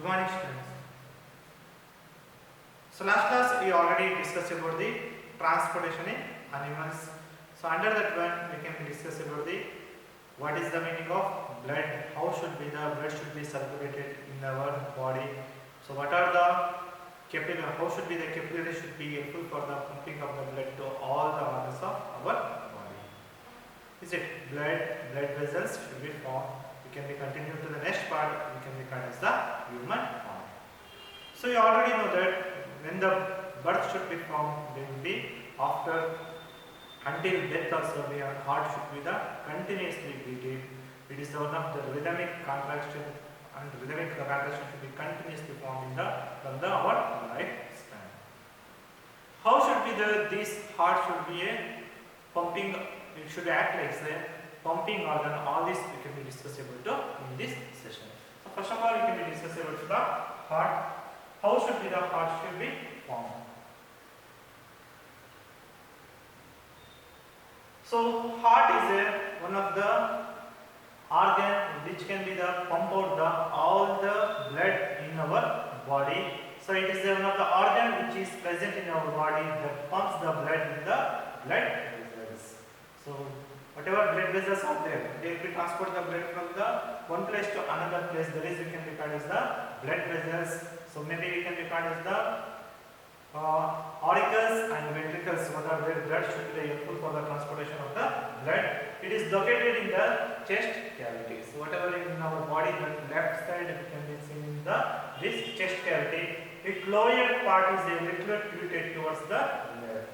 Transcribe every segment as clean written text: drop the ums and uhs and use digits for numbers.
Good morning, students. So last class we already discussed about the transportation in animals. So under that one we can discuss about the what is the meaning of blood, how should be the blood should be circulated in our body. So what are the capillary, how should be the capillary should be helpful for the pumping of the blood to all the organs of our body. Is it blood vessels should be formed. We can be continued to the next part. We can be called as the human body. So you already know that when the birth should be formed, they will be after until death also the heart should be the continuously beating. It is one of the rhythmic contraction and rhythmic contraction should be continuously formed in the from the our lifespan. How should be this heart should be a pumping? It should act like a pumping organ. All this we can be discussable in this session. So first of all, we can be discussable to the heart. How should be the heart should be formed? So heart is one of the organ which can be the pump out the all the blood in our body. So it is one of the organ which is present in our body that pumps the blood in the blood vessels. So whatever blood vessels are there, they will transport the blood from the one place to another place. There is we can be called as the blood vessels. So maybe we can be called as the auricles and ventricles. What are their blood should be helpful for the transportation of the blood. It is located in the chest cavity. So whatever in our body, the left side we can be seen in the this chest cavity. Its lower part is a little tilted towards the left.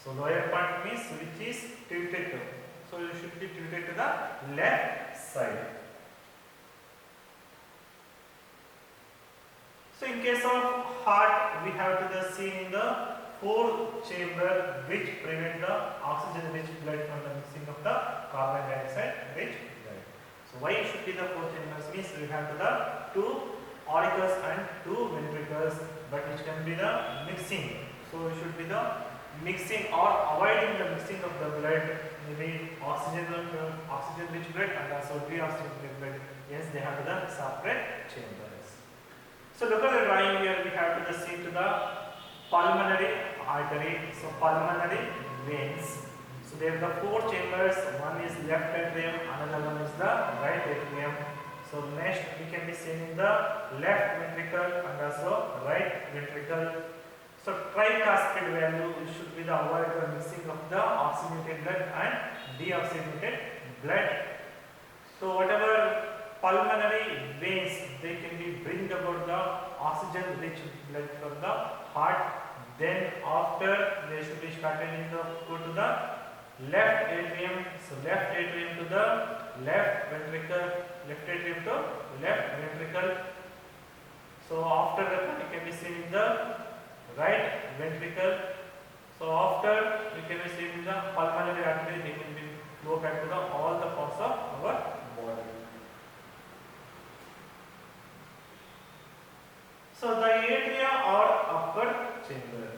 So lower part means which is tilted to. So you should be tilted to the left side. So in case of heart, we have to the seen in the fourth chamber which prevent the oxygen rich blood from the mixing of the carbon dioxide rich blood. So why it should be the four chambers means we have to the two auricles and two ventricles, but which can be the mixing. So it should be the mixing or avoiding the mixing of the blood, maybe oxygen rich blood and also deoxygenated blood. Yes, they have the separate chambers. So look at the drawing here. We have to see to the pulmonary artery. So pulmonary veins. So they have the four chambers. One is left atrium, another one is the right atrium. So next we can be seen in the left ventricle and also right ventricle. So tricuspid value should be the avoid the mixing of the oxygenated blood and deoxygenated blood. So whatever pulmonary veins, they can be bring about the oxygen rich blood from the heart. Then after they should be started in the go to the left atrium. So left atrium to the left ventricle, left atrium to left ventricle. So after that you can be seen in the right ventricle. So after we can be seen in the pulmonary artery, they can be flow back to the all the parts of our body. So the atria or upper chamber.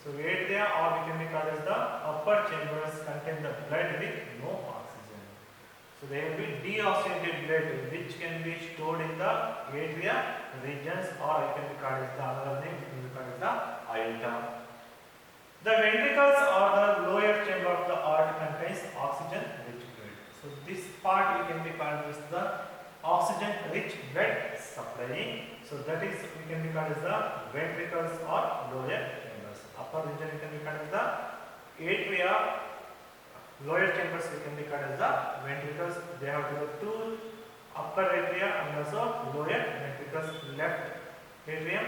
So atria or we can be called as the upper chambers contain the blood with no oxygen. So there will be deoxygenated blood which can be stored in the atria regions, or it can be called as the another name, it can be called as the aorta. The ventricles or the lower chamber of the heart contains oxygen rich blood. So this part we can be called as the oxygen rich blood supply. So that is we can be called as the ventricles or lower chambers. Upper region we can be called as the atria. Lower chambers we can be called as the ventricles. They have the two upper atria and also lower ventricles. Left atrium,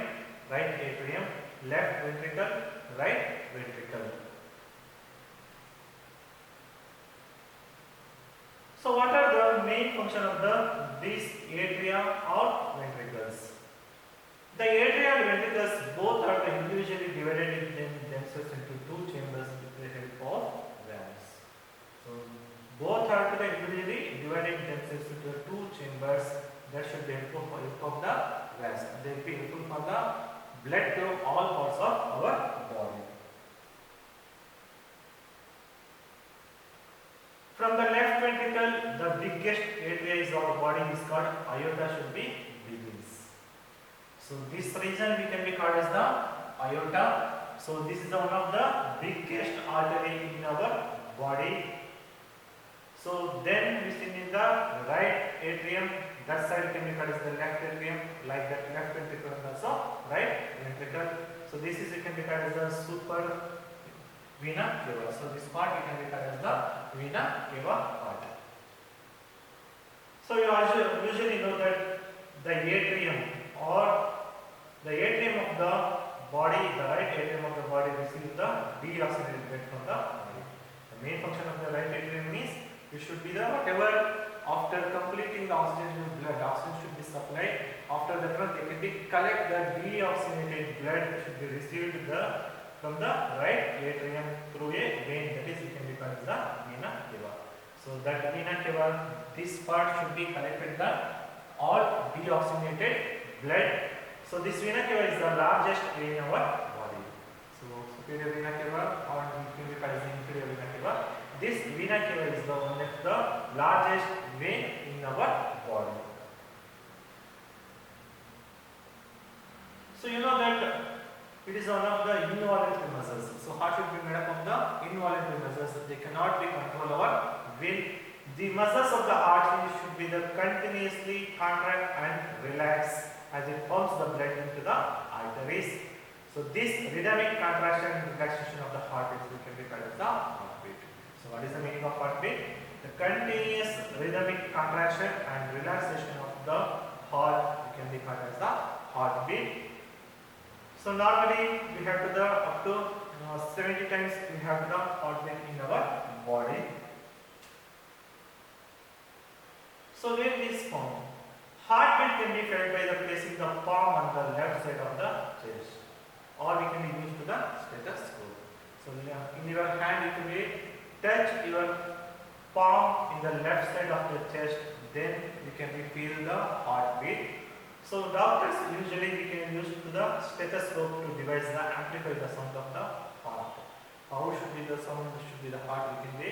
right atrium, left ventricle, right ventricle. So what are the main function of these atria or ventricles? The atria and ventricles both are individually divided in themselves into two chambers with the help of valves. So both are individually divided themselves into two chambers that should be helpful for help of the valves. They will be helpful for the blood to all parts of our body. From the left ventricle, the biggest area is our body is called aorta should be begins. So this region we can be called as the aorta. So this is one of the biggest artery in our body. So then we see in the right atrium, that side can be called as the left atrium, like that left ventricle and also right ventricle. So this is, you can be called as the super vena cava. So this part we can be called as the vena cava part. So you also usually know that the atrium or the atrium of the body, the right atrium of the body receives the deoxygenated blood from the body. The main function of the right atrium is it should be the whatever after completing the oxygen blood, oxygen should be supplied. After that one, they can be collect the deoxygenated blood should be received from the right atrium through a vein, that is it can be called as the vena cava. So that vena cava, this part should be collected the all deoxygenated blood. So this vena cava is the largest vein in our body. So superior vena cava or can be called as the inferior vena cava. This vena cava is the one of the largest vein in our body. So you know that it is one of the involuntary muscles. So heart should be made up of the involuntary muscles. They cannot be control our will. The muscles of the heart should be the continuously contract and relax as it pumps the blood into the arteries. So this rhythmic contraction and relaxation of the heart is we can be called as the heartbeat. So what is the meaning of heartbeat? The continuous rhythmic contraction and relaxation of the heart we can be called as the heartbeat. So normally we have to the up to 70 times we have the heartbeat in our body. So where is found? Heartbeat can be felt by the placing the palm on the left side of the chest, or we can be used to the stethoscope. So in your hand you can be touch your palm in the left side of the chest, then you can be feel the heartbeat. So doctors usually we can use to the stethoscope to devise the amplify the sound of the heart. How should be the sound? Should be the heart we can be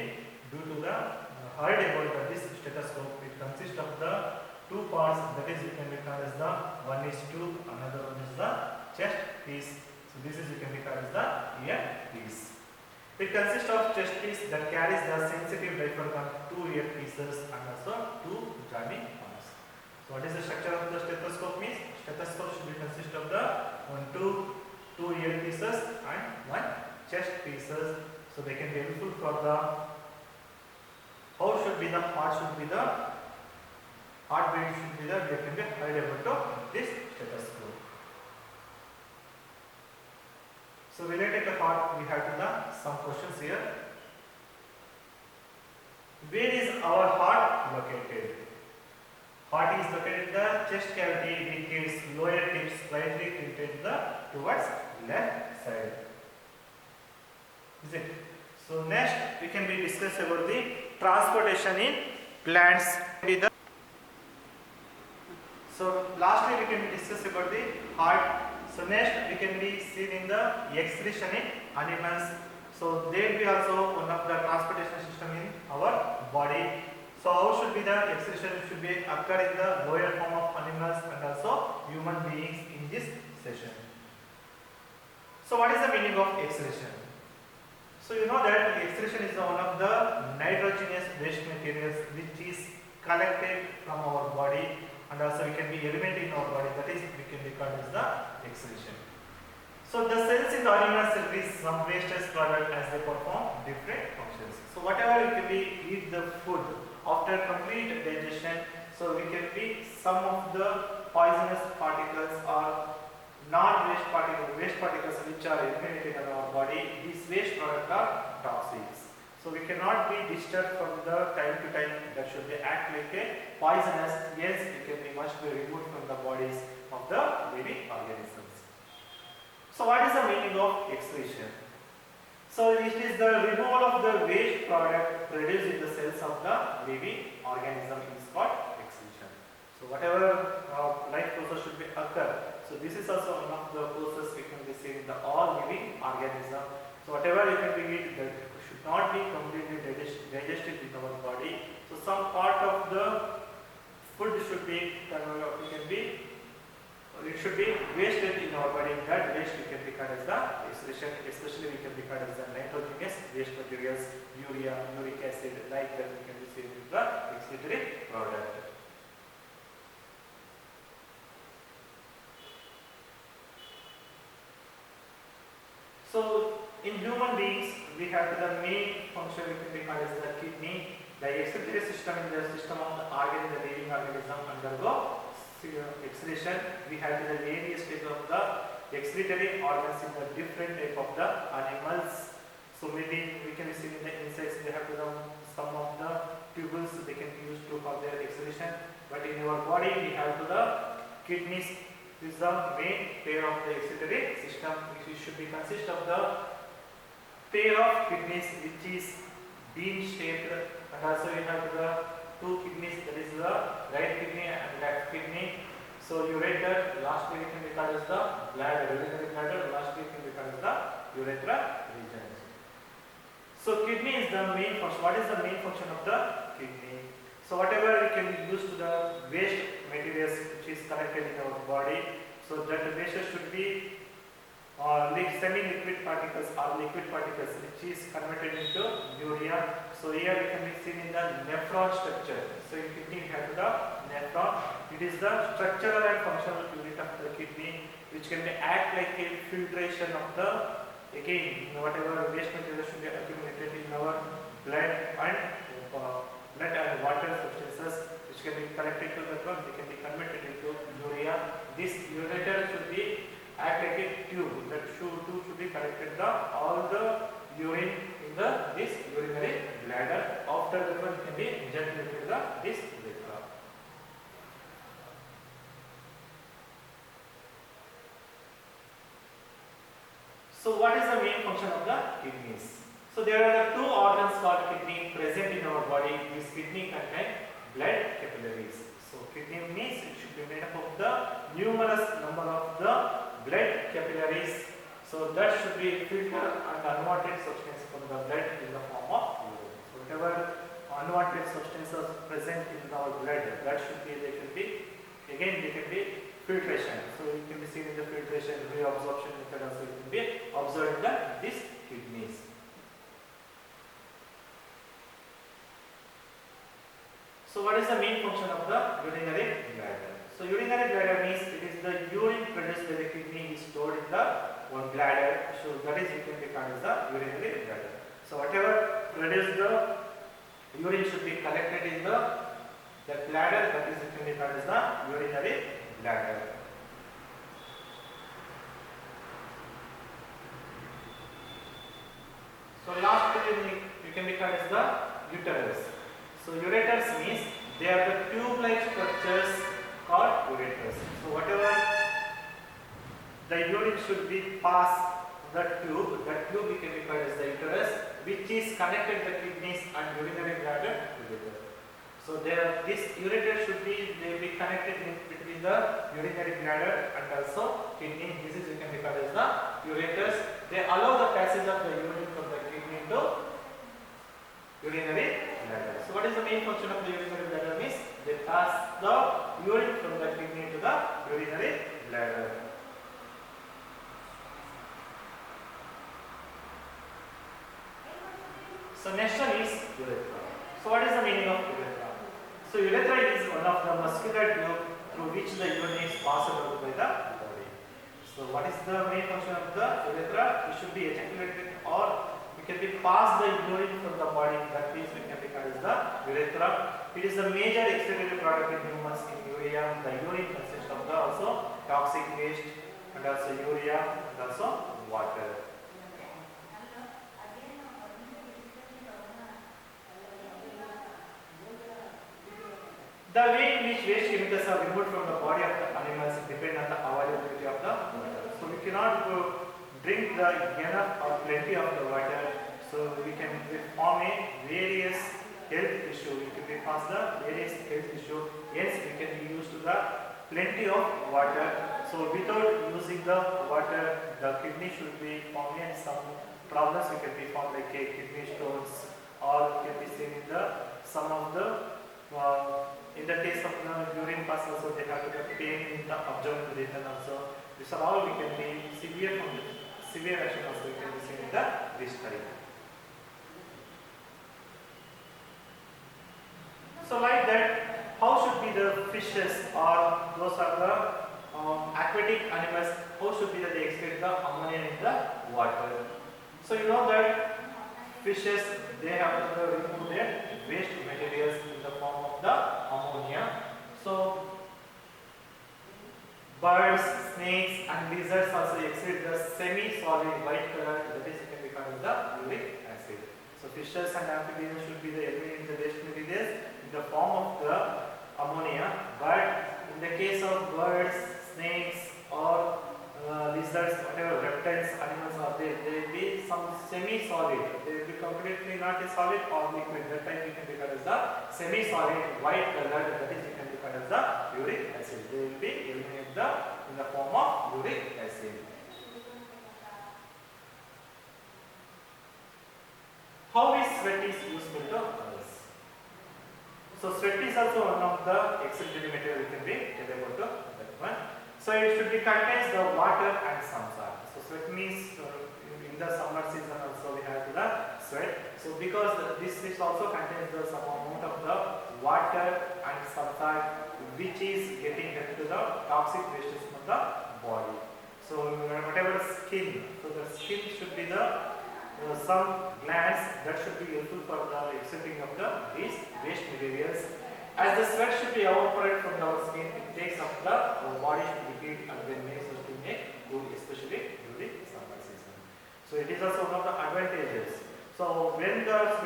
due to the heard about this stethoscope. It consists of the two parts, that is you can be called as the one is tube, another one is the chest piece. So this is you can be called as the ear piece. It consists of chest piece that carries the sensitive diaphragm, two ear pieces and also two jamming arms. So what is the structure of the stethoscope means? Stethoscope should be consist of the two ear pieces and one chest pieces. So they can be helpful for the how should be the heart should be the heartbeat should be the they can be heard about to this stethoscope. So related to heart we have to the some questions here. Where is our heart located? Heart is located in the chest cavity with its lower tip slightly tilted towards left side. Is it? So next we can be discuss about the transportation in plants. So lastly we can discuss about the heart. So next we can be seen in the excretion in animals. So there will be also one of the transportation system in our body. So how should be the excretion should be occur in the lower form of animals and also human beings in this session. So what is the meaning of excretion? So you know that excretion is one of the nitrogenous waste materials which is collected from our body and also we can be element in our body, that is we can be called as the excretion. So the cells in the animal cell is some waste product as they perform different functions. So whatever you can be eat the food after complete digestion, so we can be some of the poisonous particles or non-waste particles which are eliminated in our body. These waste products are toxics. So we cannot be disturbed from the time to time. That should be act like a poisonous. Yes, it can be must be removed from the bodies of the living organisms. So what is the meaning of excretion? So it is the removal of the waste product produced in the cells of the living organism is called excretion. So whatever life process should be occur. So this is also one of the process we can be seen in the all living organism. So whatever you can be eat that should not be completely digested in our body. So some part of the food should be it it should be wasted in our body. That waste we can regard as the excretion, especially we can regard as the nitrogenous waste materials, urea, uric acid, like that we can receive in the excretory product. So in human beings, we have the main function we can regard as the kidney. The excretory system is the system of the organ, the living organism undergo excretion. We have the various types of the excretory organs in the different type of the animals. So maybe we can see in the insects they have some of the tubules they can use to for their excretion. But in our body we have the kidneys. This is the main pair of the excretory system, which should be consist of the pair of kidneys which is bean shaped, and also we have the two kidneys, that is the right kidney and left kidney. So ureter, lastly we can regard as the bladder, urinary bladder, lastly we can regard as the urethra region. So kidney is the main function. What is the main function of the kidney? So whatever we can use to the waste materials which is collected in our body, so that the waste should be semi-liquid particles or liquid particles which is converted into urea. So here we can be seen in the nephron structure. So in kidney we have the nephron. It is the structural and functional unit of the kidney which can act like a filtration of the, again, whatever waste material should be accumulated in our blood and water substances which can be collected to the blood, they can be converted into urea. This ureter should be act like a tube. That tube should be collected all the urine in this urinary bladder. After that one can be injected into this urethra. So what is the main function of the kidneys? So there are the two organs called kidney present in our body. This kidney contain blood capillaries. So kidney means it should be made up of the numerous number of the blood capillaries. So that should be filtered and unwanted substance from the blood in the form of urine. So whatever unwanted substances present in our blood, that should be, they can be filtration. So it can be seen in the filtration, reabsorption method also it can be observed in these kidneys. So what is the main function of the urinary bladder? So urinary bladder means it is the urine produced by the kidney is stored in the one bladder. So that is we can regard as the urinary bladder. So whatever produced the urine should be collected in the bladder, that is we can regard as the urinary bladder. So lastly we can regard as the uterus. So ureters means they are the tube-like structures called ureters. So whatever the urine should be passed that tube we can regard as the uterus, which is connected the kidneys and urinary bladder together. So this ureter should be connected between the urinary bladder and also kidney. This is we can regard as the ureters. They allow the passage of the urine from the kidney to urinary bladder. So what is the main function of the urinary bladder means they pass the urine from the kidney to the urinary bladder. So next one is urethra. So what is the meaning of urethra? So urethra is one of the muscular tube through which the urine is passed out by the body. So what is the main function of the urethra? It should be ejaculated or we can be pass the urine from the body. That means we can regard as the urethra. It is the major excretory product in humans in urea. The urine consists of the also toxic waste and also urea and also water. The way in which waste chemicals are removed from the body of the animals depend on the availability of the water. So we cannot drink the enough or plenty of the water. So we can form a various health issue. We can cause the various health issue. Yes, we can use to the plenty of water. So without using the water, the kidney should be forming and some problems we can be formed like kidney stones or can be seen in the some of the in the case of the urine pass also they have the pain in the abdominal region condition also. These are all we can be severe action also we can be seen in this study. So like that, how should be the fishes or those are the aquatic animals, how should be that they excrete the ammonia in the water? So you know that fishes, they have to remove their waste materials in the form of the ammonia. So birds, snakes and lizards also excrete the semi-solid white color, that is it can be called the uric acid. So fishes and amphibians should be the eliminating the waste materials in the form of the ammonia, but in the case of birds, snakes or lizards, whatever reptiles, animals are there, they will be some semi-solid. They will be completely not a solid or liquid. That time we can regard as the semi-solid white color. That is, we can regard as the uric acid. They will be eliminated in the form of uric acid. How is sweat is useful to us? So sweat is also one of the excretory material we can be tell about that one. So it should be contains the water and some salt. So sweat means in the summer season also we have the sweat. So because this also contains the some amount of the water and some salt which is getting into the toxic wastes from the body. So whatever skin, so the skin should be the some glands that should be useful for the excreting of these waste materials. As the sweat should be evaporated from our skin, it takes up the body should be heat and then makes us to make cool, especially during summer season. So it is also one of the advantages. So when the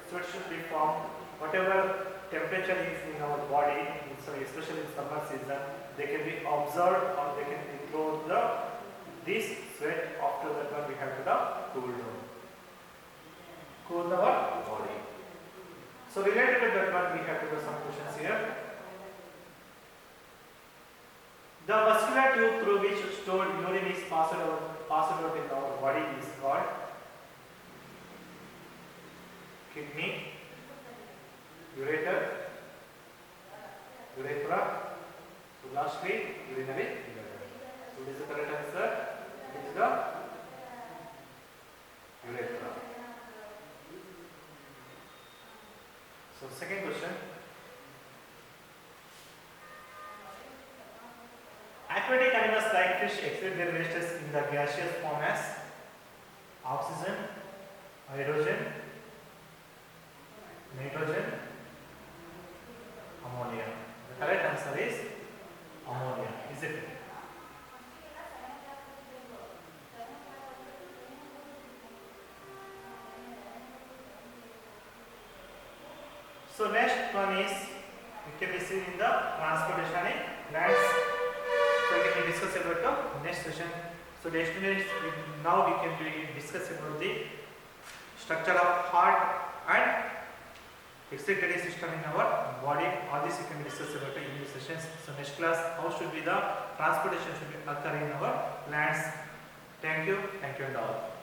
sweat should be formed, whatever temperature is in our body, so especially in summer season, they can be observed or they can be thrown this sweat. After that one we have to cool our body. So related to that one, we have to do some questions here. The muscular tube through which stored urine is passed out in our body is called kidney, ureter, urethra, so lastly urinary bladder. So what is the correct answer? It is the urethra. So second question. Aquatic animals like fish excrete their wastes in the gaseous form as oxygen, hydrogen, nitrogen, ammonia. The correct answer is ammonia. Is it? So next one is we can be seen in the transportation in plants. So we can discuss about the next session. So next minute now we can be discuss about the structure of heart and excretory system in our body. All this we can discuss about in these sessions. So next class, how should be the transportation should be occur in our plants. Thank you and all.